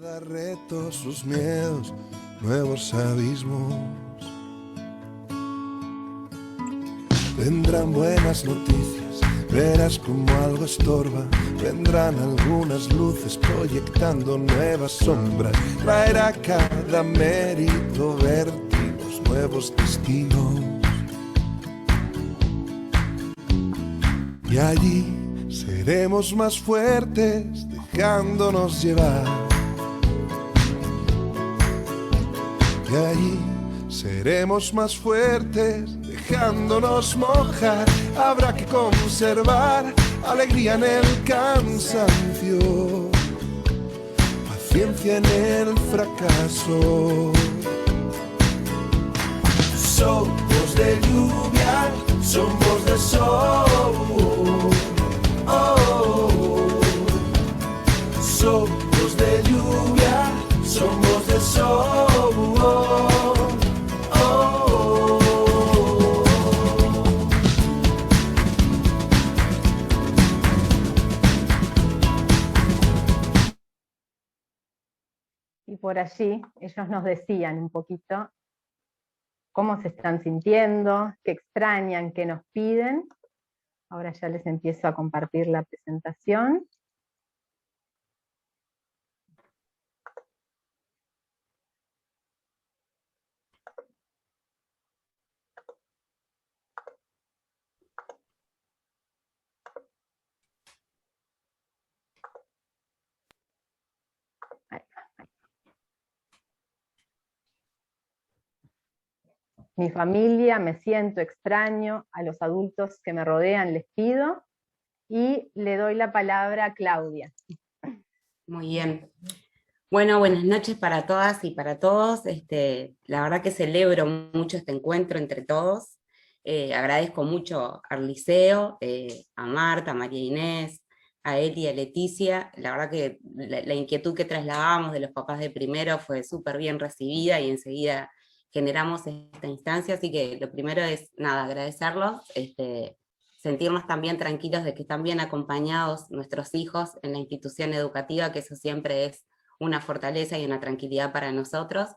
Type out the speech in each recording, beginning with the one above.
Cada reto, sus miedos, nuevos abismos. Vendrán buenas noticias, verás como algo estorba. Vendrán algunas luces proyectando nuevas sombras. Traerá cada mérito vértigos, nuevos destinos. Y allí seremos más fuertes, dejándonos llevar. Y allí seremos más fuertes, dejándonos mojar. Habrá que conservar alegría en el cansancio, paciencia en el fracaso. Somos de lluvia, somos de sol. Somos de lluvia, somos de sol. Y por allí ellos nos decían un poquito cómo se están sintiendo, qué extrañan, qué nos piden. Ahora ya les empiezo a compartir la presentación. Mi familia, me siento extraño, a los adultos que me rodean les pido, y le doy la palabra a Claudia. Muy bien. Bueno, buenas noches para todas y para todos. La verdad que celebro mucho este encuentro entre todos. Agradezco mucho al Liceo, a Marta, a María Inés, a Eli y a Leticia. La verdad que la inquietud que trasladamos de los papás de primero fue súper bien recibida y enseguida generamos esta instancia, así que lo primero es, nada, agradecerlos, sentirnos también tranquilos de que están bien acompañados nuestros hijos en la institución educativa, que eso siempre es una fortaleza y una tranquilidad para nosotros.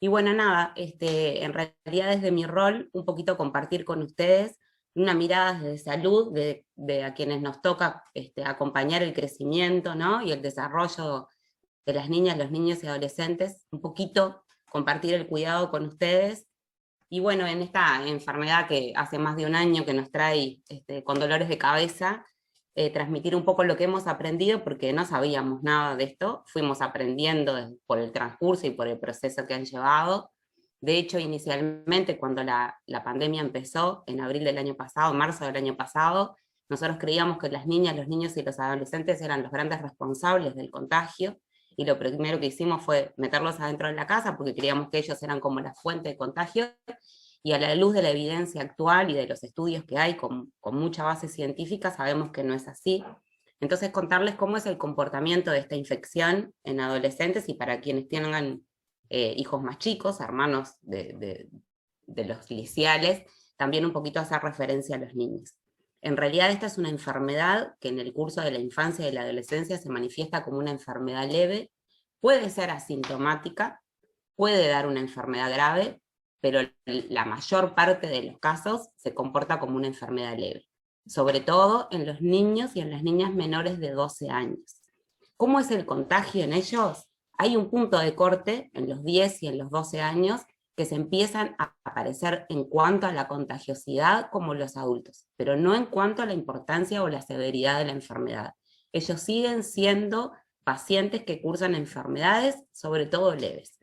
Y bueno, nada, en realidad desde mi rol, un poquito compartir con ustedes una mirada de salud, de a quienes nos toca acompañar el crecimiento, ¿no? Y el desarrollo de las niñas, los niños y adolescentes, un poquito compartir el cuidado con ustedes. Y bueno, en esta enfermedad que hace más de un año que nos trae con dolores de cabeza, transmitir un poco lo que hemos aprendido, porque no sabíamos nada de esto, fuimos aprendiendo por el transcurso y por el proceso que han llevado. De hecho, inicialmente cuando la pandemia empezó, en abril del año pasado, marzo del año pasado, nosotros creíamos que las niñas, los niños y los adolescentes eran los grandes responsables del contagio, y lo primero que hicimos fue meterlos adentro de la casa, porque creíamos que ellos eran como la fuente de contagio, y a la luz de la evidencia actual y de los estudios que hay con mucha base científica, sabemos que no es así. Entonces contarles cómo es el comportamiento de esta infección en adolescentes, y para quienes tengan hijos más chicos, hermanos de los liceales, también un poquito hacer referencia a los niños. En realidad esta es una enfermedad que en el curso de la infancia y la adolescencia se manifiesta como una enfermedad leve, puede ser asintomática, puede dar una enfermedad grave, pero la mayor parte de los casos se comporta como una enfermedad leve, sobre todo en los niños y en las niñas menores de 12 años. ¿Cómo es el contagio en ellos? Hay un punto de corte en los 10 y en los 12 años que se empiezan a aparecer en cuanto a la contagiosidad como los adultos, pero no en cuanto a la importancia o la severidad de la enfermedad. Ellos siguen siendo pacientes que cursan enfermedades, sobre todo leves.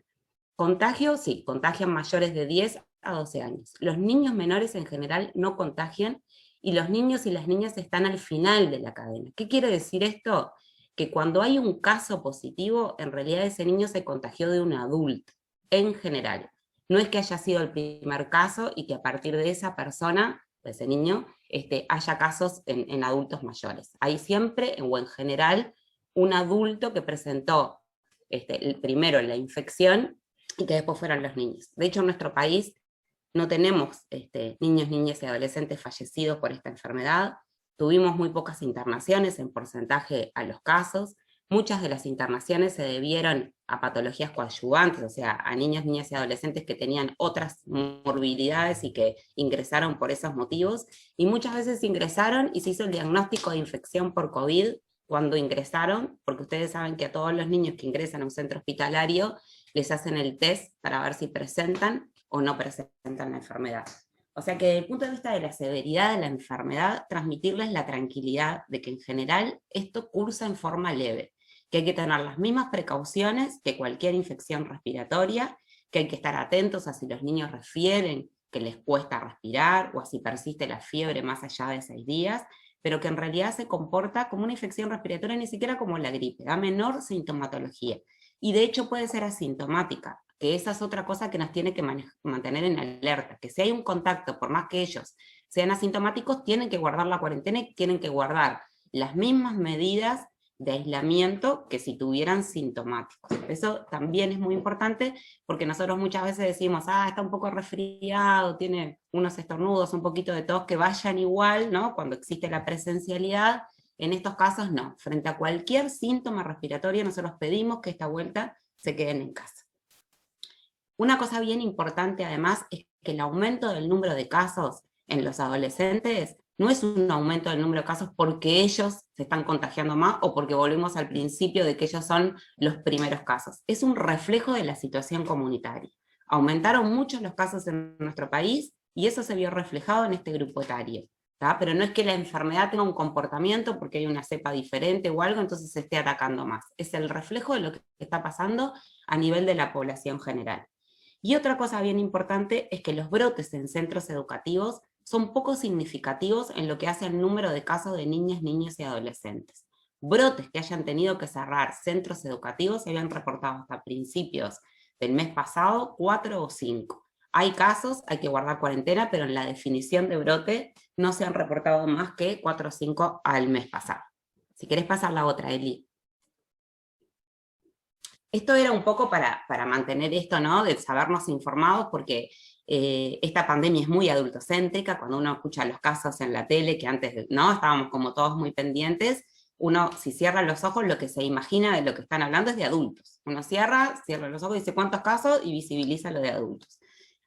Contagio, sí, contagian mayores de 10 a 12 años. Los niños menores en general no contagian, y los niños y las niñas están al final de la cadena. ¿Qué quiere decir esto? Que cuando hay un caso positivo, en realidad ese niño se contagió de un adulto, en general. No es que haya sido el primer caso y que a partir de esa persona, de ese niño, haya casos en adultos mayores. Hay siempre, o en general, un adulto que presentó primero la infección y que después fueron los niños. De hecho, en nuestro país no tenemos niños, niñas y adolescentes fallecidos por esta enfermedad. Tuvimos muy pocas internaciones en porcentaje a los casos, muchas de las internaciones se debieron a patologías coadyuvantes, o sea, a niños, niñas y adolescentes que tenían otras morbilidades y que ingresaron por esos motivos, y muchas veces ingresaron y se hizo el diagnóstico de infección por COVID cuando ingresaron, porque ustedes saben que a todos los niños que ingresan a un centro hospitalario les hacen el test para ver si presentan o no presentan la enfermedad. O sea que desde el punto de vista de la severidad de la enfermedad, transmitirles la tranquilidad de que en general esto cursa en forma leve, que hay que tener las mismas precauciones que cualquier infección respiratoria, que hay que estar atentos a si los niños refieren que les cuesta respirar, o a si persiste la fiebre más allá de 6 días, pero que en realidad se comporta como una infección respiratoria, ni siquiera como la gripe, da menor sintomatología, y de hecho puede ser asintomática, que esa es otra cosa que nos tiene que mantener en alerta, que si hay un contacto, por más que ellos sean asintomáticos, tienen que guardar la cuarentena y tienen que guardar las mismas medidas de aislamiento que si tuvieran sintomáticos. Eso también es muy importante, porque nosotros muchas veces decimos, está un poco resfriado, tiene unos estornudos, un poquito de tos, que vayan igual, ¿no? Cuando existe la presencialidad. En estos casos no, frente a cualquier síntoma respiratorio nosotros pedimos que esta vuelta se queden en casa. Una cosa bien importante además es que el aumento del número de casos en los adolescentes no es un aumento del número de casos porque ellos se están contagiando más o porque volvemos al principio de que ellos son los primeros casos. Es un reflejo de la situación comunitaria. Aumentaron mucho los casos en nuestro país y eso se vio reflejado en este grupo etario. Pero no es que la enfermedad tenga un comportamiento porque hay una cepa diferente o algo, entonces se esté atacando más. Es el reflejo de lo que está pasando a nivel de la población general. Y otra cosa bien importante es que los brotes en centros educativos son poco significativos en lo que hace al número de casos de niñas, niños y adolescentes. Brotes que hayan tenido que cerrar centros educativos se habían reportado hasta principios del mes pasado 4 o 5. Hay casos, hay que guardar cuarentena, pero en la definición de brote no se han reportado más que 4 o 5 al mes pasado. Si querés pasar la otra, Eli. Esto era un poco para mantener esto, ¿no? De sabernos informados, porque esta pandemia es muy adultocéntrica. Cuando uno escucha los casos en la tele, que antes no estábamos como todos muy pendientes, uno si cierra los ojos lo que se imagina de lo que están hablando es de adultos. Uno cierra los ojos, dice cuántos casos y visibiliza lo de adultos.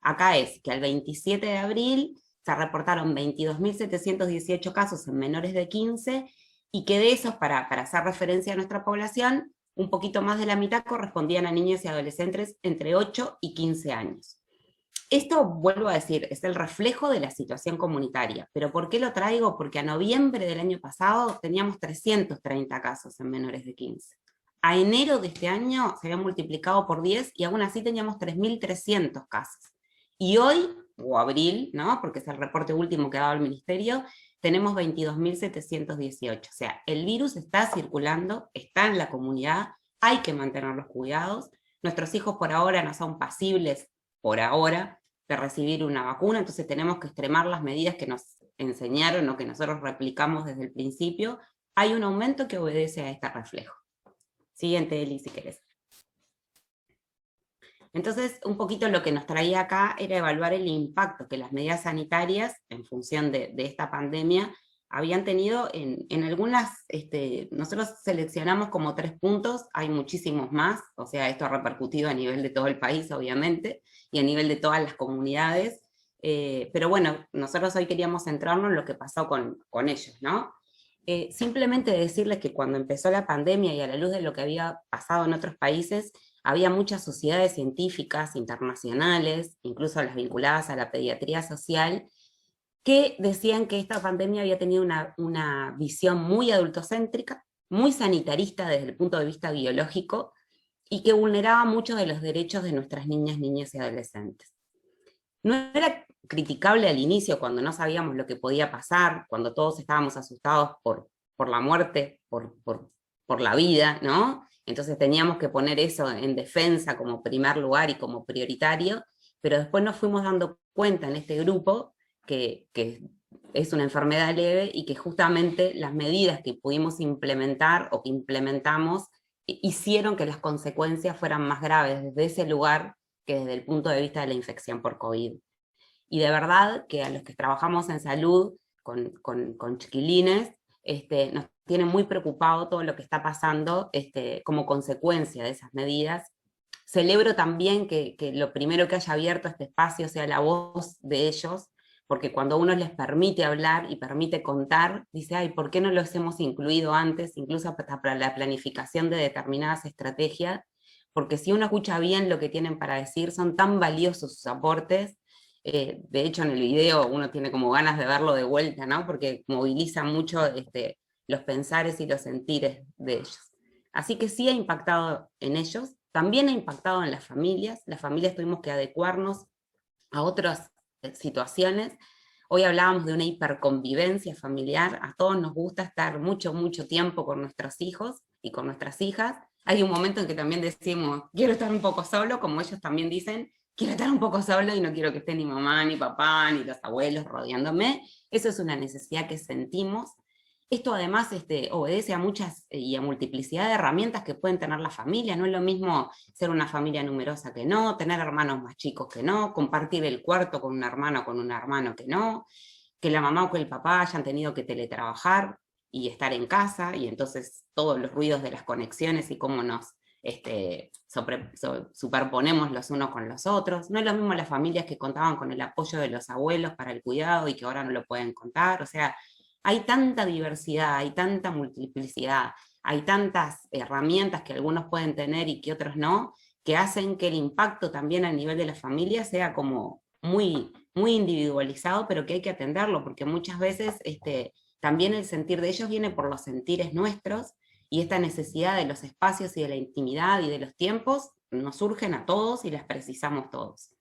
Acá es que al 27 de abril se reportaron 22.718 casos en menores de 15, y que de esos, para hacer referencia a nuestra población, un poquito más de la mitad correspondían a niños y adolescentes entre 8 y 15 años. Esto, vuelvo a decir, es el reflejo de la situación comunitaria. ¿Pero por qué lo traigo? Porque a noviembre del año pasado teníamos 330 casos en menores de 15. A enero de este año se había multiplicado por 10 y aún así teníamos 3.300 casos. Y hoy, o abril, ¿no? Porque es el reporte último que ha dado el ministerio, tenemos 22.718. O sea, el virus está circulando, está en la comunidad, hay que mantener los cuidados. Nuestros hijos por ahora no son pasibles, por ahora, de recibir una vacuna, entonces tenemos que extremar las medidas que nos enseñaron o que nosotros replicamos desde el principio. Hay un aumento que obedece a este reflejo. Siguiente, Eli, si querés. Entonces, un poquito lo que nos traía acá era evaluar el impacto que las medidas sanitarias, en función de esta pandemia, habían tenido en algunas, nosotros seleccionamos como 3 puntos, hay muchísimos más, o sea, esto ha repercutido a nivel de todo el país, obviamente, y a nivel de todas las comunidades, pero bueno, nosotros hoy queríamos centrarnos en lo que pasó con ellos, ¿no? Simplemente decirles que cuando empezó la pandemia y a la luz de lo que había pasado en otros países, había muchas sociedades científicas internacionales, incluso las vinculadas a la pediatría social, que decían que esta pandemia había tenido una visión muy adultocéntrica, muy sanitarista desde el punto de vista biológico, y que vulneraba muchos de los derechos de nuestras niñas, niños y adolescentes. No era criticable al inicio, cuando no sabíamos lo que podía pasar, cuando todos estábamos asustados por la muerte, por la vida, ¿no? Entonces teníamos que poner eso en defensa como primer lugar y como prioritario, pero después nos fuimos dando cuenta en este grupo que es una enfermedad leve y que justamente las medidas que pudimos implementar o que implementamos hicieron que las consecuencias fueran más graves desde ese lugar que desde el punto de vista de la infección por COVID. Y de verdad que a los que trabajamos en salud con chiquilines, nos tiene muy preocupado todo lo que está pasando como consecuencia de esas medidas. Celebro también que lo primero que haya abierto este espacio sea la voz de ellos, porque cuando uno les permite hablar y permite contar, dice, ay, ¿por qué no los hemos incluido antes, incluso hasta para la planificación de determinadas estrategias? Porque si uno escucha bien lo que tienen para decir, son tan valiosos sus aportes. De hecho, en el video uno tiene como ganas de verlo de vuelta, ¿no? Porque moviliza mucho los pensares y los sentires de ellos. Así que sí ha impactado en ellos, también ha impactado en las familias tuvimos que adecuarnos a otras situaciones. Hoy hablábamos de una hiperconvivencia familiar, a todos nos gusta estar mucho, mucho tiempo con nuestros hijos y con nuestras hijas. Hay un momento en que también decimos, quiero estar un poco solo, como ellos también dicen, quiero estar un poco solo y no quiero que esté ni mamá, ni papá, ni los abuelos rodeándome. Eso es una necesidad que sentimos. Esto además obedece a muchas y a multiplicidad de herramientas que pueden tener las familias. No es lo mismo ser una familia numerosa que no, tener hermanos más chicos que no, compartir el cuarto con un hermano que no, que la mamá o que el papá hayan tenido que teletrabajar y estar en casa, y entonces todos los ruidos de las conexiones y cómo nos superponemos los unos con los otros. No es lo mismo las familias que contaban con el apoyo de los abuelos para el cuidado y que ahora no lo pueden contar. O sea, hay tanta diversidad, hay tanta multiplicidad, hay tantas herramientas que algunos pueden tener y que otros no, que hacen que el impacto también a nivel de la familia sea como muy, muy individualizado, pero que hay que atenderlo, porque muchas veces también el sentir de ellos viene por los sentires nuestros, y esta necesidad de los espacios y de la intimidad y de los tiempos nos surgen a todos y las precisamos todos.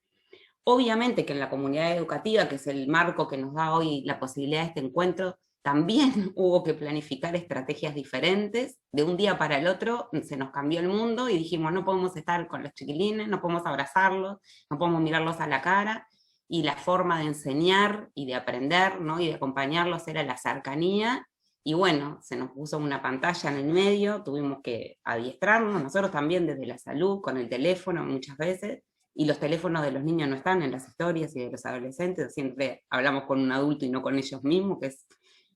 Obviamente que en la comunidad educativa, que es el marco que nos da hoy la posibilidad de este encuentro, también hubo que planificar estrategias diferentes. De un día para el otro se nos cambió el mundo y dijimos, no podemos estar con los chiquilines, no podemos abrazarlos, no podemos mirarlos a la cara, y la forma de enseñar y de aprender, ¿no? Y de acompañarlos era la cercanía. Y bueno, se nos puso una pantalla en el medio, tuvimos que adiestrarnos, nosotros también desde la salud, con el teléfono muchas veces, y los teléfonos de los niños no están en las historias y de los adolescentes, siempre hablamos con un adulto y no con ellos mismos, que es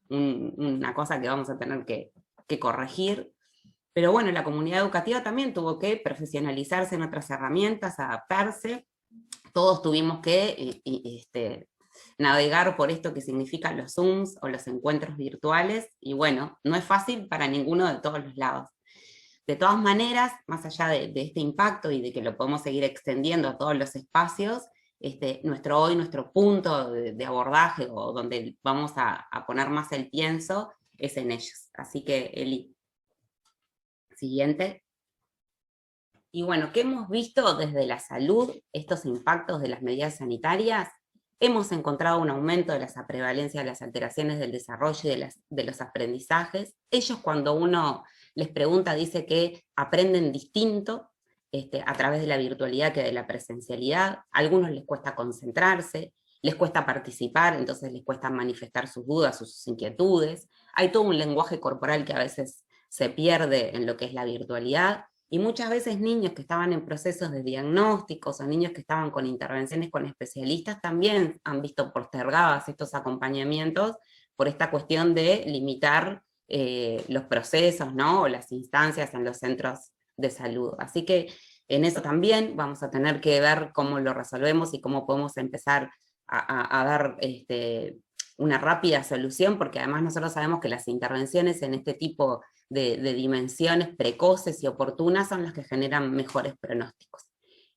una cosa que vamos a tener que corregir. Pero bueno, la comunidad educativa también tuvo que profesionalizarse en otras herramientas, adaptarse. Todos tuvimos que navegar por esto que significan los Zooms o los encuentros virtuales, y bueno, no es fácil para ninguno de todos los lados. De todas maneras, más allá de este impacto y de que lo podemos seguir extendiendo a todos los espacios, nuestro punto de abordaje, o donde vamos a poner más el pienso, es en ellos. Así que, Eli, siguiente. Y bueno, ¿qué hemos visto desde la salud, estos impactos de las medidas sanitarias? Hemos encontrado un aumento de la prevalencia de las alteraciones del desarrollo y de los aprendizajes. Ellos, cuando uno les pregunta, dice que aprenden distinto a través de la virtualidad que de la presencialidad. A algunos les cuesta concentrarse, les cuesta participar, entonces les cuesta manifestar sus dudas, sus inquietudes. Hay todo un lenguaje corporal que a veces se pierde en lo que es la virtualidad, y muchas veces niños que estaban en procesos de diagnósticos o niños que estaban con intervenciones con especialistas también han visto postergados estos acompañamientos por esta cuestión de limitar los procesos, ¿no? O las instancias en los centros de salud. Así que en eso también vamos a tener que ver cómo lo resolvemos y cómo podemos empezar a dar una rápida solución, porque además nosotros sabemos que las intervenciones en este tipo de dimensiones precoces y oportunas son las que generan mejores pronósticos.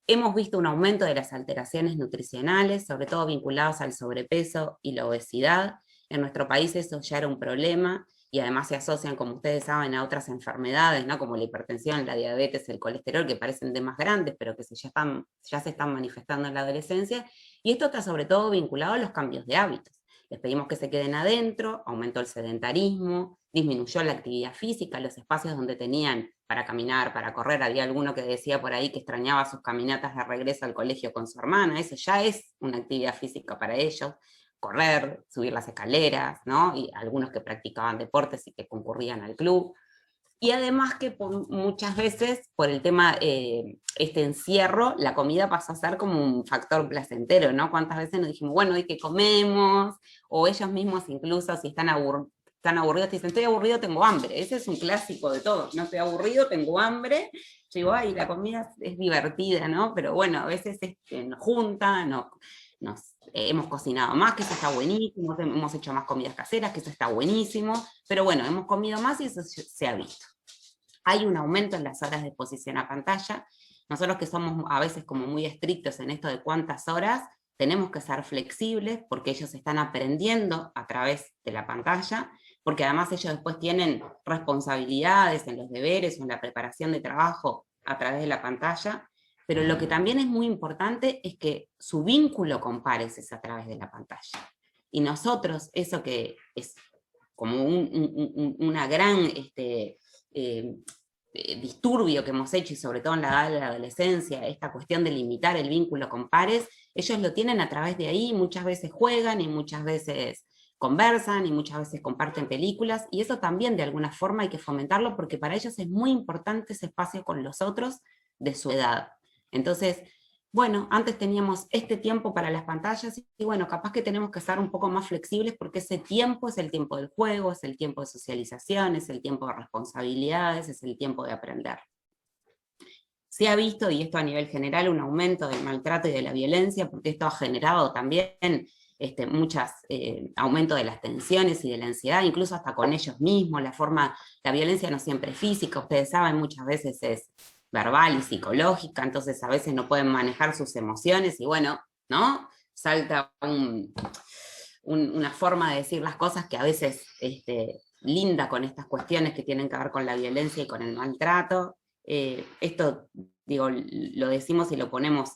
Hemos visto un aumento de las alteraciones nutricionales, sobre todo vinculados al sobrepeso y la obesidad. En nuestro país eso ya era un problema, y además se asocian, como ustedes saben, a otras enfermedades, ¿no? Como la hipertensión, la diabetes, el colesterol, que parecen de más grandes, pero que ya se están manifestando en la adolescencia, y esto está sobre todo vinculado a los cambios de hábitos. Les pedimos que se queden adentro, aumentó el sedentarismo, disminuyó la actividad física, los espacios donde tenían para caminar, para correr. Había alguno que decía por ahí que extrañaba sus caminatas de regreso al colegio con su hermana. Eso ya es una actividad física para ellos. Correr, subir las escaleras, ¿no? Y algunos que practicaban deportes y que concurrían al club. Y además que muchas veces, por el tema, este encierro, la comida pasó a ser como un factor placentero, ¿no? ¿Cuántas veces nos dijimos, bueno, ¿y qué comemos? O ellos mismos incluso, si están están aburridos, te dicen, estoy aburrido, tengo hambre. Ese es un clásico de todos, no estoy aburrido, tengo hambre. Yo digo, ay, la comida es divertida, ¿no? Pero bueno, a veces nos junta, hemos cocinado más, que eso está buenísimo, hemos hecho más comidas caseras, que eso está buenísimo, pero bueno, hemos comido más y eso se ha visto. Hay un aumento en las horas de exposición a pantalla. Nosotros que somos a veces como muy estrictos en esto de cuántas horas, tenemos que ser flexibles porque ellos están aprendiendo a través de la pantalla, porque además ellos después tienen responsabilidades en los deberes o en la preparación de trabajo a través de la pantalla, pero lo que también es muy importante es que su vínculo con pares es a través de la pantalla. Y nosotros, eso que es como una gran disturbio que hemos hecho, y sobre todo en la edad de la adolescencia, esta cuestión de limitar el vínculo con pares, ellos lo tienen a través de ahí, muchas veces juegan y muchas veces conversan y muchas veces comparten películas, y eso también de alguna forma hay que fomentarlo porque para ellos es muy importante ese espacio con los otros de su edad. Entonces, bueno, antes teníamos este tiempo para las pantallas y bueno, capaz que tenemos que ser un poco más flexibles porque ese tiempo es el tiempo del juego, es el tiempo de socialización, es el tiempo de responsabilidades, es el tiempo de aprender. Se ha visto, y esto a nivel general, un aumento del maltrato y de la violencia, porque esto ha generado también aumento de las tensiones y de la ansiedad, incluso hasta con ellos mismos, la violencia no siempre es física, ustedes saben, muchas veces es verbal y psicológica, entonces a veces no pueden manejar sus emociones, y bueno, ¿no? Salta una forma de decir las cosas que a veces linda con estas cuestiones que tienen que ver con la violencia y con el maltrato. Esto, digo, lo decimos y lo ponemos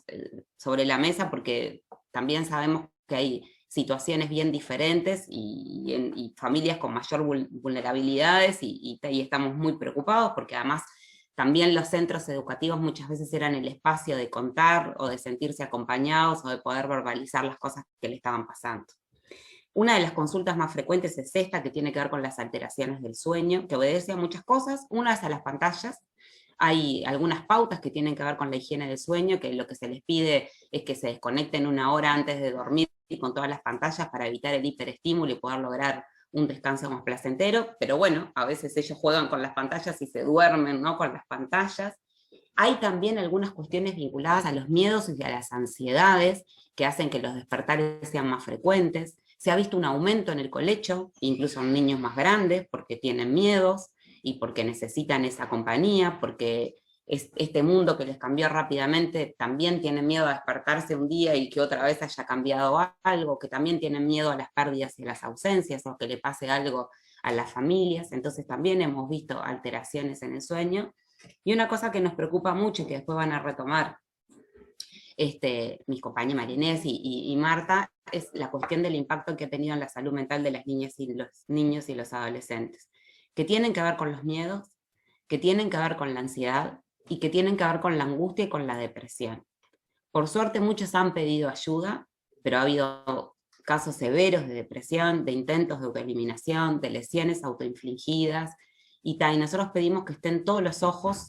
sobre la mesa porque también sabemos que hay situaciones bien diferentes y familias con mayor vulnerabilidades y estamos muy preocupados porque además también los centros educativos muchas veces eran el espacio de contar o de sentirse acompañados o de poder verbalizar las cosas que le estaban pasando. Una de las consultas más frecuentes es esta, que tiene que ver con las alteraciones del sueño, que obedece a muchas cosas. Una es a las pantallas. Hay algunas pautas que tienen que ver con la higiene del sueño, que lo que se les pide es que se desconecten 1 hora antes de dormir con todas las pantallas para evitar el hiperestímulo y poder lograr un descanso más placentero, pero bueno, a veces ellos juegan con las pantallas y se duermen, ¿no?, con las pantallas. Hay también algunas cuestiones vinculadas a los miedos y a las ansiedades que hacen que los despertares sean más frecuentes. Se ha visto un aumento en el colecho, incluso en niños más grandes, porque tienen miedos y porque necesitan esa compañía, porque este mundo que les cambió rápidamente también tienen miedo a despertarse un día y que otra vez haya cambiado algo, que también tienen miedo a las pérdidas y a las ausencias, o que le pase algo a las familias. Entonces también hemos visto alteraciones en el sueño. Y una cosa que nos preocupa mucho y que después van a retomar mis compañeros Marinés y Marta, es la cuestión del impacto que ha tenido en la salud mental de las niñas y los niños y los adolescentes, que tienen que ver con los miedos, que tienen que ver con la ansiedad y que tienen que ver con la angustia y con la depresión. Por suerte muchos han pedido ayuda, pero ha habido casos severos de depresión, de intentos de autoeliminación, de lesiones autoinfligidas, y nosotros pedimos que estén todos los ojos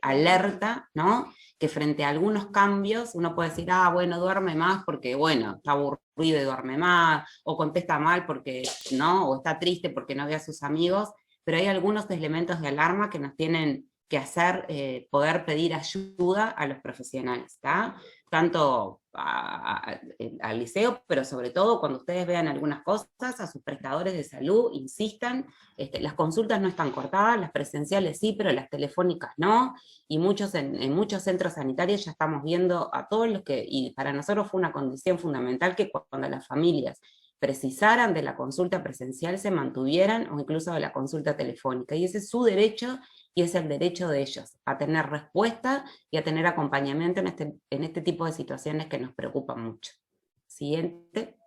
alerta, ¿no? Que frente a algunos cambios uno puede decir, bueno, duerme más porque, bueno, está aburrido y duerme más, o contesta mal porque, ¿no? O está triste porque no ve a sus amigos, pero hay algunos elementos de alarma que nos tienen que hacer poder pedir ayuda a los profesionales, ¿está? Tanto al liceo, pero sobre todo cuando ustedes vean algunas cosas, a sus prestadores de salud, insistan. Las consultas no están cortadas, las presenciales sí, pero las telefónicas no, y en muchos centros sanitarios ya estamos viendo a todos los que, y para nosotros fue una condición fundamental que cuando las familias precisaran de la consulta presencial se mantuvieran, o incluso de la consulta telefónica, y ese es su derecho, y es el derecho de ellos, a tener respuesta y a tener acompañamiento en este tipo de situaciones que nos preocupan mucho. Siguiente.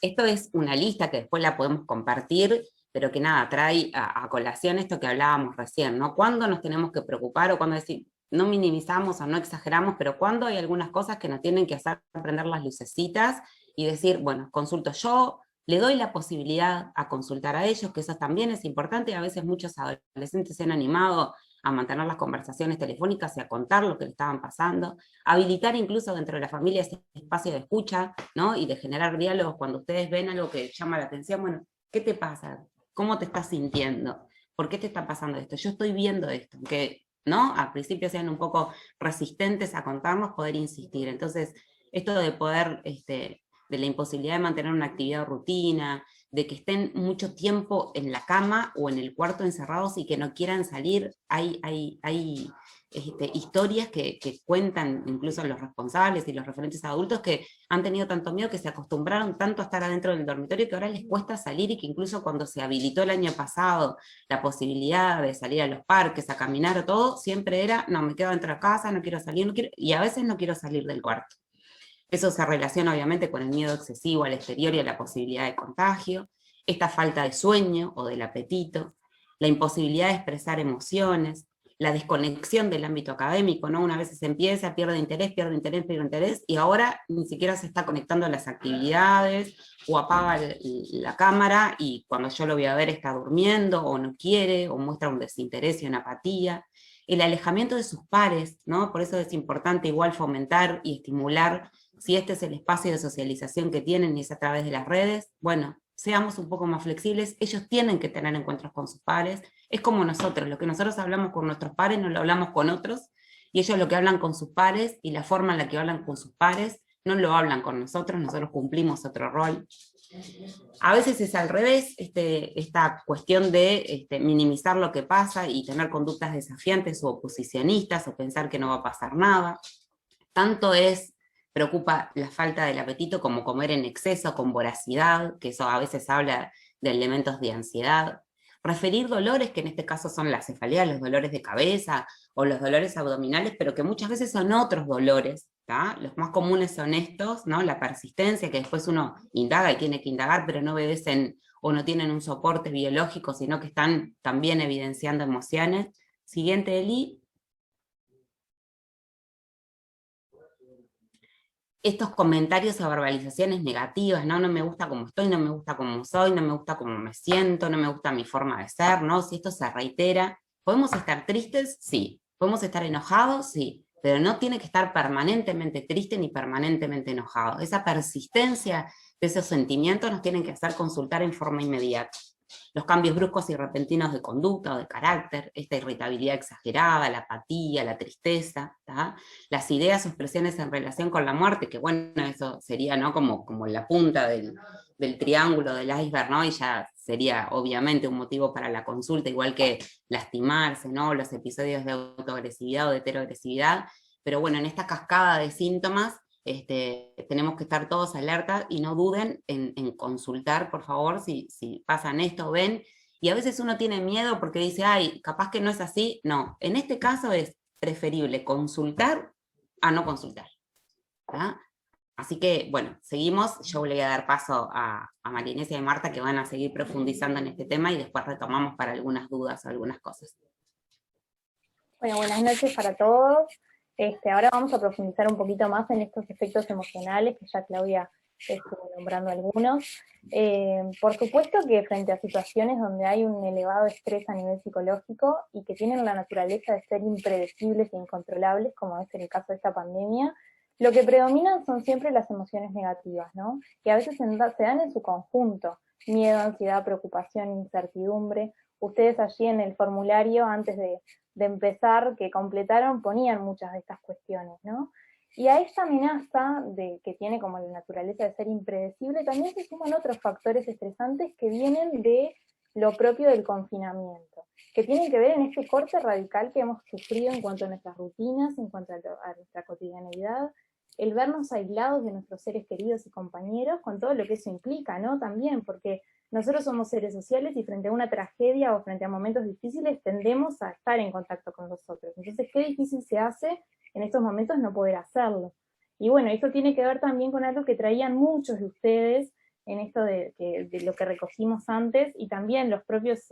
Esto es una lista que después la podemos compartir, pero que nada, trae a colación esto que hablábamos recién, ¿no? ¿Cuándo nos tenemos que preocupar o cuándo decir, no minimizamos o no exageramos, pero cuándo hay algunas cosas que nos tienen que hacer prender las lucecitas y decir, bueno, consulto yo, le doy la posibilidad a consultar a ellos, que eso también es importante, y a veces muchos adolescentes se han animado a mantener las conversaciones telefónicas y a contar lo que le estaban pasando, habilitar incluso dentro de la familia ese espacio de escucha, ¿no? Y de generar diálogos cuando ustedes ven algo que llama la atención, bueno, ¿qué te pasa? ¿Cómo te estás sintiendo? ¿Por qué te está pasando esto? Yo estoy viendo esto, que, ¿no? Al principio sean un poco resistentes a contarnos, poder insistir. Entonces, esto de poder, de la imposibilidad de mantener una actividad rutina, de que estén mucho tiempo en la cama o en el cuarto encerrados y que no quieran salir, hay historias que cuentan incluso los responsables y los referentes adultos que han tenido tanto miedo que se acostumbraron tanto a estar adentro del dormitorio que ahora les cuesta salir, y que incluso cuando se habilitó el año pasado la posibilidad de salir a los parques, a caminar o todo, siempre era, no, me quedo dentro de casa, no quiero salir, no quiero, y a veces no quiero salir del cuarto. Eso se relaciona obviamente con el miedo excesivo al exterior y a la posibilidad de contagio, esta falta de sueño o del apetito, la imposibilidad de expresar emociones, la desconexión del ámbito académico, ¿no? Una vez se empieza, pierde interés, y ahora ni siquiera se está conectando a las actividades, o apaga la cámara, y cuando yo lo voy a ver está durmiendo, o no quiere, o muestra un desinterés y una apatía. El alejamiento de sus pares, ¿no? Por eso es importante igual fomentar y estimular. Si este es el espacio de socialización que tienen y es a través de las redes, bueno, seamos un poco más flexibles. Ellos tienen que tener encuentros con sus pares. Es como nosotros, lo que nosotros hablamos con nuestros pares no lo hablamos con otros, y ellos lo que hablan con sus pares y la forma en la que hablan con sus pares no lo hablan con nosotros cumplimos otro rol. A veces es al revés, esta cuestión de minimizar lo que pasa y tener conductas desafiantes o oposicionistas, o pensar que no va a pasar nada. Tanto preocupa la falta del apetito como comer en exceso, con voracidad, que eso a veces habla de elementos de ansiedad. Referir dolores, que en este caso son la cefalea, los dolores de cabeza o los dolores abdominales, pero que muchas veces son otros dolores, ¿tá? Los más comunes son estos, ¿no? La persistencia, que después uno indaga y tiene que indagar, pero no obedecen o no tienen un soporte biológico, sino que están también evidenciando emociones. Siguiente, Eli. Estos comentarios o verbalizaciones negativas, ¿no? No me gusta cómo estoy, no me gusta cómo soy, no me gusta cómo me siento, no me gusta mi forma de ser, ¿no? Si esto se reitera, ¿podemos estar tristes? Sí. ¿Podemos estar enojados? Sí. Pero no tiene que estar permanentemente triste ni permanentemente enojado. Esa persistencia de esos sentimientos nos tienen que hacer consultar en forma inmediata. Los cambios bruscos y repentinos de conducta o de carácter, esta irritabilidad exagerada, la apatía, la tristeza, ¿tá? Las ideas o expresiones en relación con la muerte, que bueno, eso sería, ¿no? como la punta del triángulo del iceberg, ¿no? Y ya sería obviamente un motivo para la consulta, igual que lastimarse, ¿no? Los episodios de autoagresividad o de heteroagresividad. Pero bueno, en esta cascada de síntomas, tenemos que estar todos alertas y no duden en consultar, por favor, si pasan esto, ven. Y a veces uno tiene miedo porque dice, ay, capaz que no es así. No, en este caso es preferible consultar a no consultar, ¿tá? Así que, bueno, seguimos. Yo le voy a dar paso a María Inés y a Marta, que van a seguir profundizando en este tema, y después retomamos para algunas dudas o algunas cosas. Bueno, buenas noches para todos. Ahora vamos a profundizar un poquito más en estos efectos emocionales, que ya Claudia estuvo nombrando algunos. Por supuesto que frente a situaciones donde hay un elevado estrés a nivel psicológico y que tienen la naturaleza de ser impredecibles e incontrolables, como es el caso de esta pandemia, lo que predominan son siempre las emociones negativas, ¿no? Y a veces se dan en su conjunto: miedo, ansiedad, preocupación, incertidumbre. Ustedes allí en el formulario, antes de empezar, que completaron, ponían muchas de estas cuestiones, ¿no? Y a esta amenaza que tiene como la naturaleza de ser impredecible, también se suman otros factores estresantes que vienen de lo propio del confinamiento, que tienen que ver en este corte radical que hemos sufrido en cuanto a nuestras rutinas, en cuanto a nuestra cotidianeidad, el vernos aislados de nuestros seres queridos y compañeros, con todo lo que eso implica, ¿no? También, porque nosotros somos seres sociales y frente a una tragedia o frente a momentos difíciles tendemos a estar en contacto con los otros. Entonces, qué difícil se hace en estos momentos no poder hacerlo. Y bueno, esto tiene que ver también con algo que traían muchos de ustedes en esto de lo que recogimos antes, y también los propios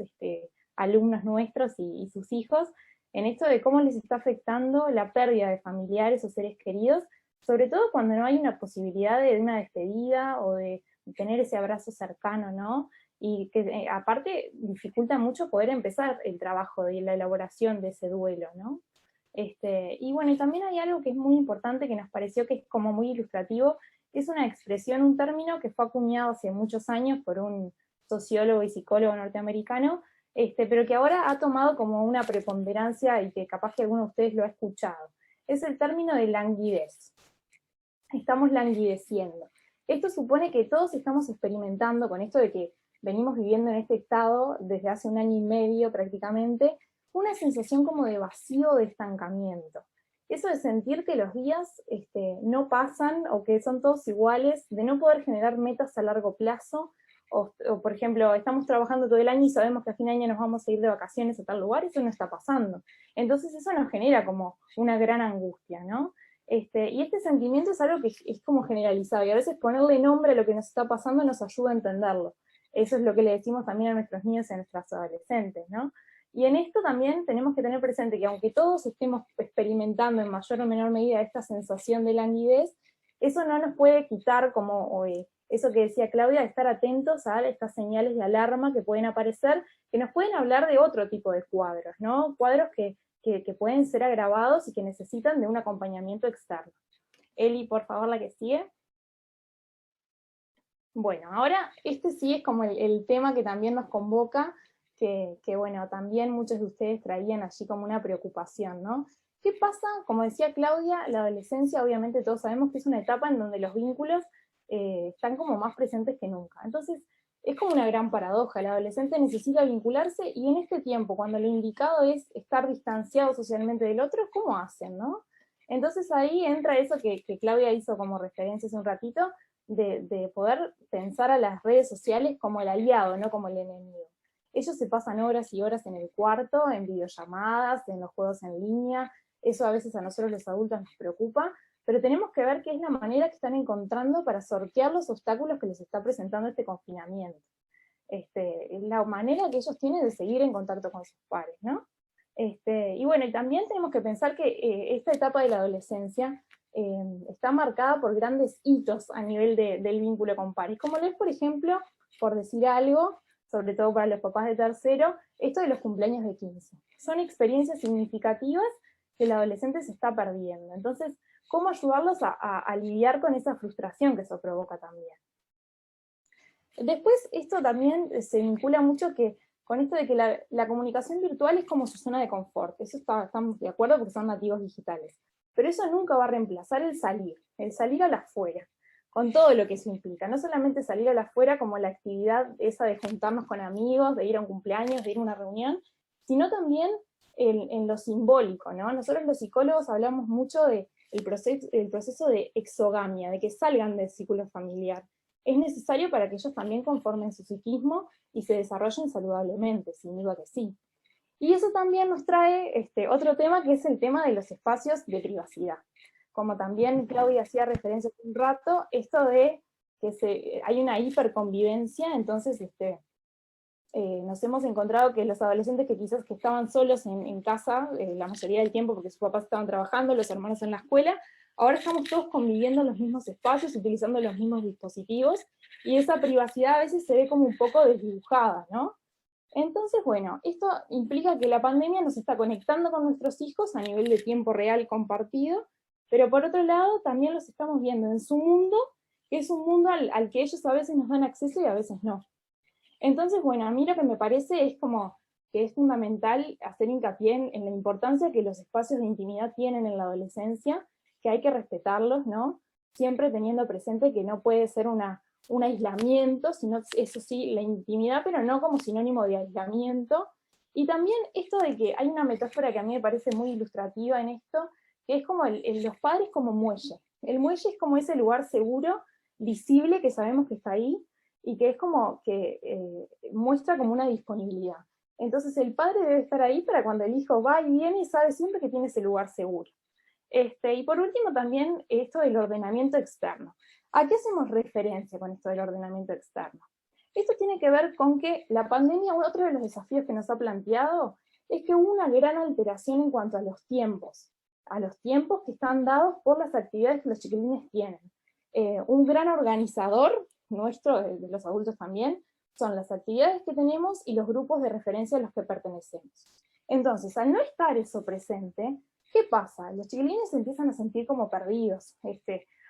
alumnos nuestros y sus hijos, en esto de cómo les está afectando la pérdida de familiares o seres queridos, sobre todo cuando no hay una posibilidad de una despedida o de tener ese abrazo cercano, ¿no? y que aparte dificulta mucho poder empezar el trabajo de la elaboración de ese duelo, ¿no? Y bueno, y también hay algo que es muy importante que nos pareció que es como muy ilustrativo, es una expresión, un término que fue acuñado hace muchos años por un sociólogo y psicólogo norteamericano, pero que ahora ha tomado como una preponderancia y que capaz que alguno de ustedes lo ha escuchado. Es el término de languidez. Estamos languideciendo. Esto supone que todos estamos experimentando con esto de que venimos viviendo en este estado desde hace 1 año y medio prácticamente, una sensación como de vacío, de estancamiento. Eso de sentir que los días no pasan o que son todos iguales, de no poder generar metas a largo plazo, o por ejemplo, estamos trabajando todo el año y sabemos que a fin de año nos vamos a ir de vacaciones a tal lugar, eso no está pasando. Entonces eso nos genera como una gran angustia, ¿no? Y este sentimiento es algo que es como generalizado, y a veces ponerle nombre a lo que nos está pasando nos ayuda a entenderlo. Eso es lo que le decimos también a nuestros niños y a nuestros adolescentes, ¿no? Y en esto también tenemos que tener presente que aunque todos estemos experimentando en mayor o menor medida esta sensación de languidez, eso no nos puede quitar como eso que decía Claudia, de estar atentos a estas señales de alarma que pueden aparecer, que nos pueden hablar de otro tipo de cuadros, ¿no? Cuadros que pueden ser agravados y que necesitan de un acompañamiento externo. Eli, por favor, la que sigue. Bueno, ahora este sí es como el tema que también nos convoca, que bueno, también muchos de ustedes traían allí como una preocupación, ¿no? ¿Qué pasa? Como decía Claudia, la adolescencia obviamente todos sabemos que es una etapa en donde los vínculos están como más presentes que nunca. Entonces, es como una gran paradoja, el adolescente necesita vincularse y en este tiempo, cuando lo indicado es estar distanciado socialmente del otro, ¿cómo hacen, no? Entonces ahí entra eso que Claudia hizo como referencia hace un ratito, de poder pensar a las redes sociales como el aliado, no como el enemigo. Ellos se pasan horas y horas en el cuarto, en videollamadas, en los juegos en línea, eso a veces a nosotros los adultos nos preocupa, pero tenemos que ver qué es la manera que están encontrando para sortear los obstáculos que les está presentando este confinamiento. La manera que ellos tienen de seguir en contacto con sus pares, ¿no? Y bueno, y también tenemos que pensar que esta etapa de la adolescencia está marcada por grandes hitos a nivel del vínculo con pares, como lo es, por ejemplo, por decir algo, sobre todo para los papás de tercero, esto de los cumpleaños de 15. Son experiencias significativas que el adolescente se está perdiendo. Entonces, ¿cómo ayudarlos a lidiar con esa frustración que eso provoca también? Después, esto también se vincula mucho con esto de que la comunicación virtual es como su zona de confort. Eso estamos de acuerdo porque son nativos digitales. Pero eso nunca va a reemplazar el salir a la afuera, con todo lo que eso implica. No solamente salir a la afuera como la actividad esa de juntarnos con amigos, de ir a un cumpleaños, de ir a una reunión, sino también en lo simbólico, ¿no? Nosotros los psicólogos hablamos mucho del proceso de exogamia, de que salgan del círculo familiar. Es necesario para que ellos también conformen su psiquismo y se desarrollen saludablemente, sin duda que sí. Y eso también nos trae otro tema, que es el tema de los espacios de privacidad. Como también Claudia hacía referencia hace un rato, esto de que hay una hiperconvivencia, entonces nos hemos encontrado que los adolescentes que quizás que estaban solos en casa, la mayoría del tiempo porque sus papás estaban trabajando, los hermanos en la escuela, ahora estamos todos conviviendo en los mismos espacios, utilizando los mismos dispositivos, y esa privacidad a veces se ve como un poco desdibujada, ¿no? Entonces, bueno, esto implica que la pandemia nos está conectando con nuestros hijos a nivel de tiempo real compartido, pero por otro lado también los estamos viendo en su mundo, que es un mundo al que ellos a veces nos dan acceso y a veces no. Entonces, bueno, a mí lo que me parece es como que es fundamental hacer hincapié en la importancia que los espacios de intimidad tienen en la adolescencia, que hay que respetarlos, ¿no? Siempre teniendo presente que no puede ser un aislamiento, sino, eso sí, la intimidad, pero no como sinónimo de aislamiento. Y también esto de que hay una metáfora que a mí me parece muy ilustrativa en esto, que es como los padres como muelle. El muelle es como ese lugar seguro, visible, que sabemos que está ahí, y que es como que muestra como una disponibilidad. Entonces el padre debe estar ahí para cuando el hijo va y viene y sabe siempre que tiene ese lugar seguro. Y por último también esto del ordenamiento externo. ¿A qué hacemos referencia con esto del ordenamiento externo? Esto tiene que ver con que la pandemia, otro de los desafíos que nos ha planteado, es que hubo una gran alteración en cuanto a los tiempos que están dados por las actividades que los chiquilines tienen. Un gran organizador nuestro, de los adultos también, son las actividades que tenemos y los grupos de referencia a los que pertenecemos. Entonces, al no estar eso presente, ¿qué pasa? Los chiquilines se empiezan a sentir como perdidos,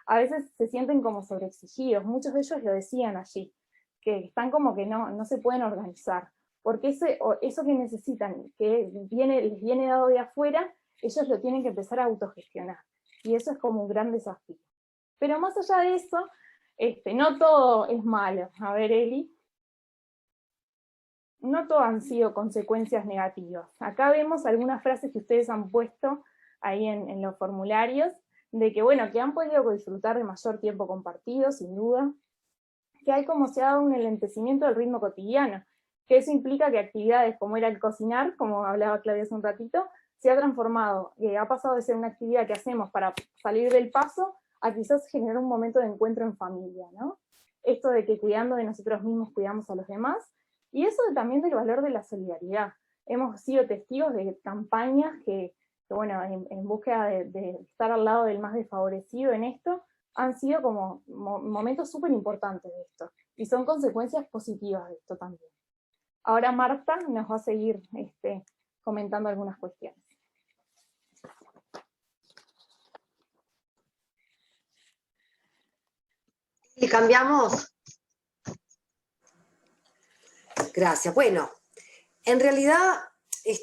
a veces se sienten como sobreexigidos, muchos de ellos lo decían allí, que están como que no se pueden organizar, porque eso que necesitan, que les viene dado de afuera, ellos lo tienen que empezar a autogestionar, y eso es como un gran desafío. Pero más allá de eso, no todo es malo. A ver, Eli. No todo han sido consecuencias negativas. Acá vemos algunas frases que ustedes han puesto ahí en los formularios, de que, bueno, que han podido disfrutar de mayor tiempo compartido, sin duda, que hay como se ha dado un enlentecimiento del ritmo cotidiano, que eso implica que actividades como era el cocinar, como hablaba Claudia hace un ratito, se ha transformado, ha pasado de ser una actividad que hacemos para salir del paso, a quizás generar un momento de encuentro en familia, ¿no? Esto de que cuidando de nosotros mismos cuidamos a los demás, y eso también del valor de la solidaridad. Hemos sido testigos de campañas que bueno, en búsqueda de estar al lado del más desfavorecido en esto, han sido como momentos súper importantes de esto, y son consecuencias positivas de esto también. Ahora Marta nos va a seguir comentando algunas cuestiones. ¿Y cambiamos? Gracias. Bueno, en realidad,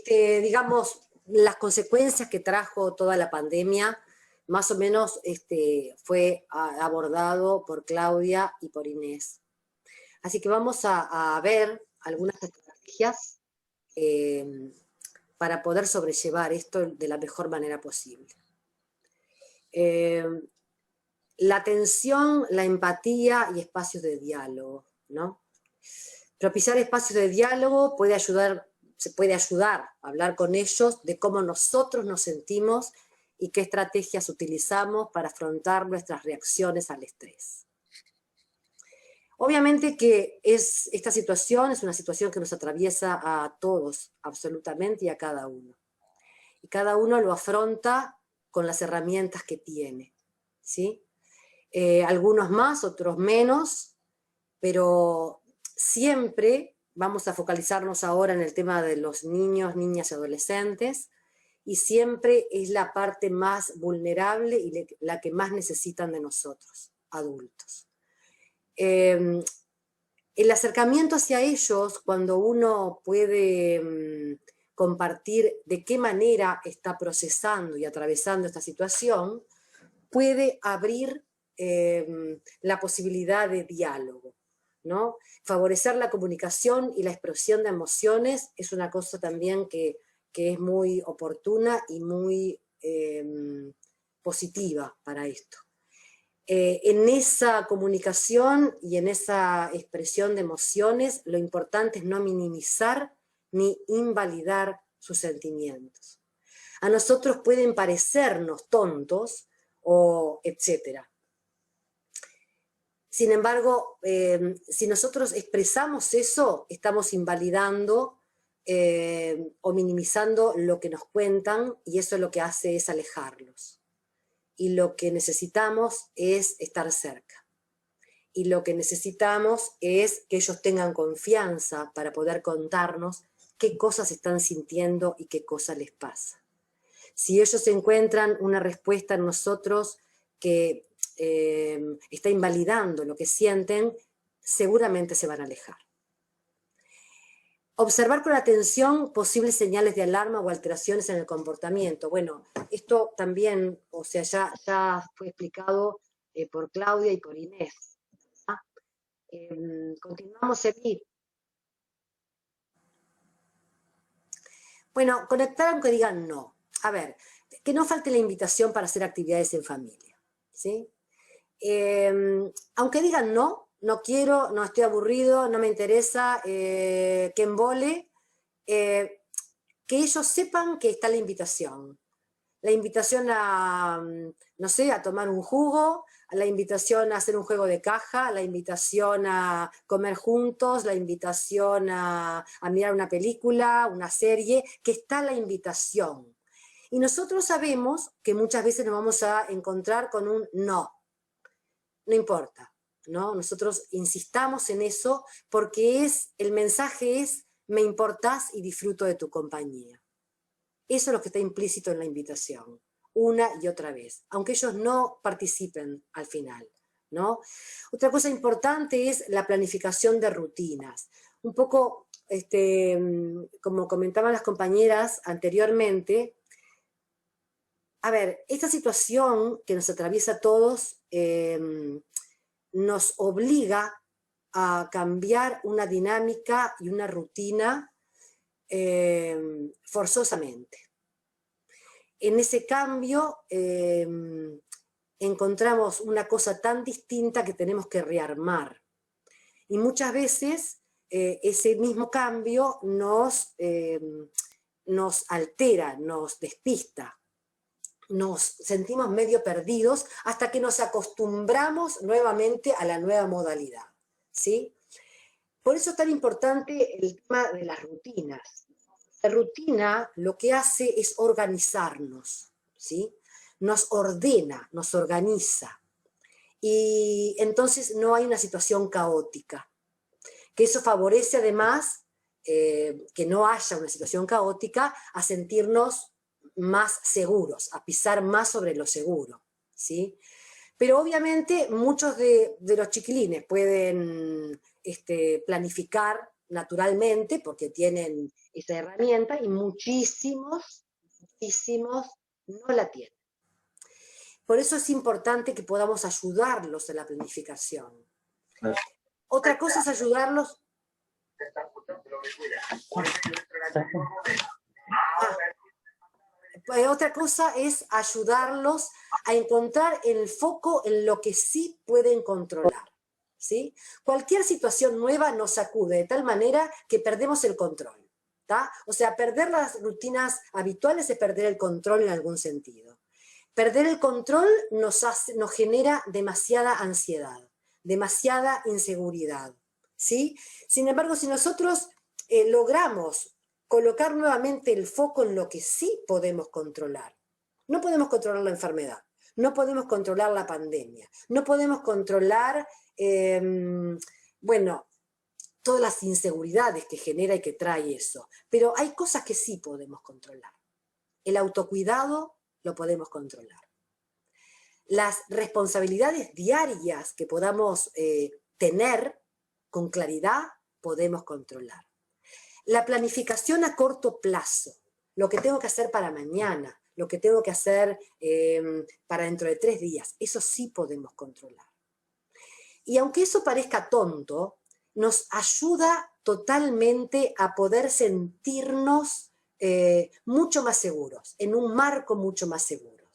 digamos, las consecuencias que trajo toda la pandemia, más o menos fue abordado por Claudia y por Inés. Así que vamos a ver algunas estrategias para poder sobrellevar esto de la mejor manera posible. La atención, la empatía y espacios de diálogo, ¿no? Propiciar espacios de diálogo se puede ayudar a hablar con ellos de cómo nosotros nos sentimos y qué estrategias utilizamos para afrontar nuestras reacciones al estrés. Obviamente que esta situación es una situación que nos atraviesa a todos, absolutamente, y a cada uno. Y cada uno lo afronta con las herramientas que tiene, ¿sí? Algunos más, otros menos, pero siempre vamos a focalizarnos ahora en el tema de los niños, niñas y adolescentes, y siempre es la parte más vulnerable y la que más necesitan de nosotros, adultos. El acercamiento hacia ellos, cuando uno puede compartir de qué manera está procesando y atravesando esta situación, puede abrir la posibilidad de diálogo, ¿no? Favorecer la comunicación y la expresión de emociones es una cosa también que es muy oportuna y muy positiva para esto. En esa comunicación y en esa expresión de emociones, lo importante es no minimizar ni invalidar sus sentimientos. A nosotros pueden parecernos tontos o etcétera. Sin embargo, si nosotros expresamos eso, estamos invalidando o minimizando lo que nos cuentan, y eso lo que hace es alejarlos. Y lo que necesitamos es estar cerca. Y lo que necesitamos es que ellos tengan confianza para poder contarnos qué cosas están sintiendo y qué cosas les pasa. Si ellos encuentran una respuesta en nosotros que está invalidando lo que sienten, seguramente se van a alejar. Observar con atención posibles señales de alarma o alteraciones en el comportamiento. Bueno, esto también, o sea, ya fue explicado por Claudia y por Inés. Continuamos, Eli. Bueno, conectar aunque digan no. A ver, que no falte la invitación para hacer actividades en familia, ¿sí? Aunque digan no, no quiero, no estoy aburrido, no me interesa, que embole, que ellos sepan que está la invitación. La invitación a, no sé, a tomar un jugo, la invitación a hacer un juego de caja, la invitación a comer juntos, la invitación a mirar una película, una serie, que está la invitación. Y nosotros sabemos que muchas veces nos vamos a encontrar con un no. No importa, ¿no? Nosotros insistamos en eso porque el mensaje es, me importás y disfruto de tu compañía. Eso es lo que está implícito en la invitación, una y otra vez, aunque ellos no participen al final, ¿no? Otra cosa importante es la planificación de rutinas. Un poco, como comentaban las compañeras anteriormente, a ver, esta situación que nos atraviesa a todos nos obliga a cambiar una dinámica y una rutina forzosamente. En ese cambio encontramos una cosa tan distinta que tenemos que rearmar. Y muchas veces ese mismo cambio nos altera, nos despista. Nos sentimos medio perdidos hasta que nos acostumbramos nuevamente a la nueva modalidad, ¿sí? Por eso es tan importante el tema de las rutinas. La rutina lo que hace es organizarnos, ¿sí? Nos ordena, nos organiza. Y entonces no hay una situación caótica. Que eso favorece además que no haya una situación caótica, a sentirnos más seguros, a pisar más sobre lo seguro, ¿sí? Pero obviamente muchos de los chiquilines pueden planificar naturalmente porque tienen esa herramienta y muchísimos no la tienen. Por eso es importante que podamos ayudarlos en la planificación. Otra cosa es ayudarlos... Otra cosa es ayudarlos a encontrar el foco en lo que sí pueden controlar, ¿sí? Cualquier situación nueva nos sacude de tal manera que perdemos el control, ¿tá? O sea, perder las rutinas habituales es perder el control en algún sentido. Perder el control nos genera demasiada ansiedad, demasiada inseguridad, ¿sí? Sin embargo, si nosotros logramos colocar nuevamente el foco en lo que sí podemos controlar. No podemos controlar la enfermedad, no podemos controlar la pandemia, no podemos controlar, bueno, todas las inseguridades que genera y que trae eso. Pero hay cosas que sí podemos controlar. El autocuidado lo podemos controlar. Las responsabilidades diarias que podamos tener con claridad podemos controlar. La planificación a corto plazo, lo que tengo que hacer para mañana, lo que tengo que hacer para dentro de 3 días, eso sí podemos controlar. Y aunque eso parezca tonto, nos ayuda totalmente a poder sentirnos mucho más seguros, en un marco mucho más seguro,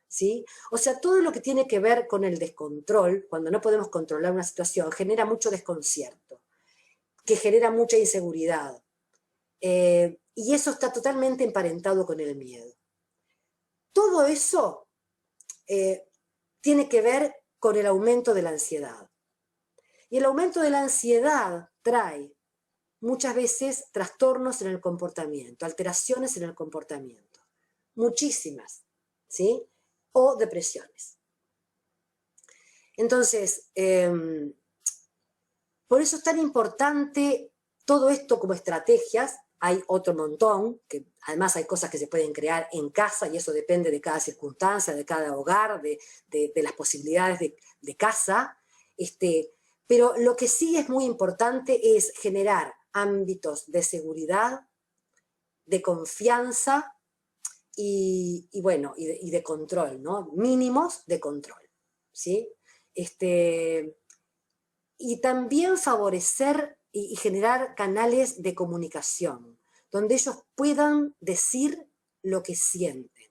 ¿sí? O sea, todo lo que tiene que ver con el descontrol, cuando no podemos controlar una situación, genera mucho desconcierto, que genera mucha inseguridad. Y eso está totalmente emparentado con el miedo. Todo eso tiene que ver con el aumento de la ansiedad. Y el aumento de la ansiedad trae muchas veces trastornos en el comportamiento, alteraciones en el comportamiento, muchísimas, ¿sí? O depresiones. Entonces, por eso es tan importante todo esto como estrategias. Hay otro montón, que además hay cosas que se pueden crear en casa y eso depende de cada circunstancia, de cada hogar, de las posibilidades de casa. Pero lo que sí es muy importante es generar ámbitos de seguridad, de confianza y de control, ¿no? Mínimos de control, ¿sí? Y también favorecer y generar canales de comunicación, donde ellos puedan decir lo que sienten.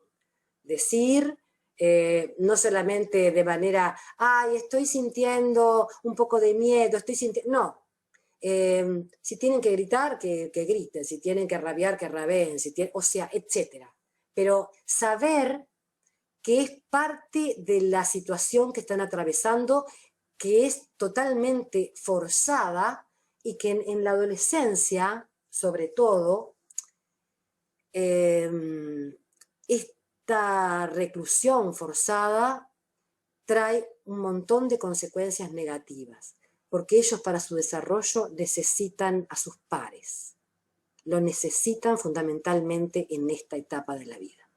Decir, no solamente de manera, ay, estoy sintiendo un poco de miedo, no. Si tienen que gritar, que griten, si tienen que rabiar, que rabeen, o sea, etc. Pero saber que es parte de la situación que están atravesando, que es totalmente forzada y que en la adolescencia, sobre todo, esta reclusión forzada trae un montón de consecuencias negativas, porque ellos para su desarrollo necesitan a sus pares, lo necesitan fundamentalmente en esta etapa de la vida.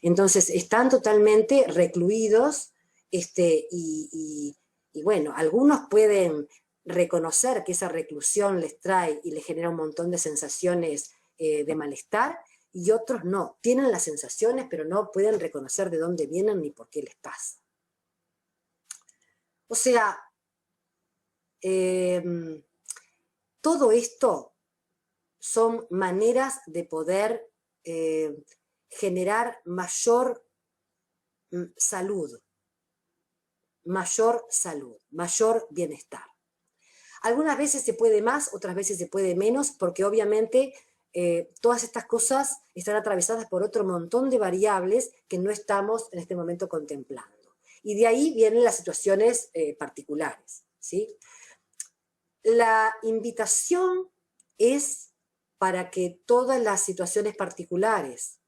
Entonces están totalmente recluidos, y bueno, algunos pueden reconocer que esa reclusión les trae y les genera un montón de sensaciones de malestar, y otros no, tienen las sensaciones pero no pueden reconocer de dónde vienen ni por qué les pasa. O sea, todo esto son maneras de poder generar mayor salud, mayor bienestar. Algunas veces se puede más, otras veces se puede menos, porque obviamente todas estas cosas están atravesadas por otro montón de variables que no estamos en este momento contemplando. Y de ahí vienen las situaciones particulares, ¿sí? La invitación es para que todas las situaciones particulares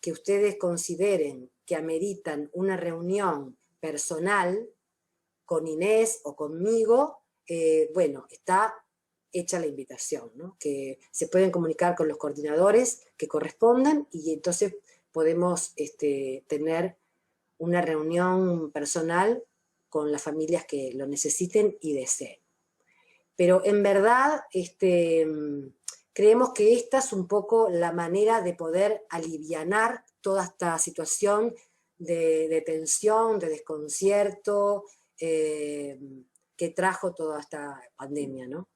que ustedes consideren que ameritan una reunión personal con Inés o conmigo, bueno, está hecha la invitación, ¿no? Que se pueden comunicar con los coordinadores que correspondan y entonces podemos tener una reunión personal con las familias que lo necesiten y deseen. Pero en verdad creemos que esta es un poco la manera de poder alivianar toda esta situación de tensión, de desconcierto que trajo toda esta pandemia, ¿no?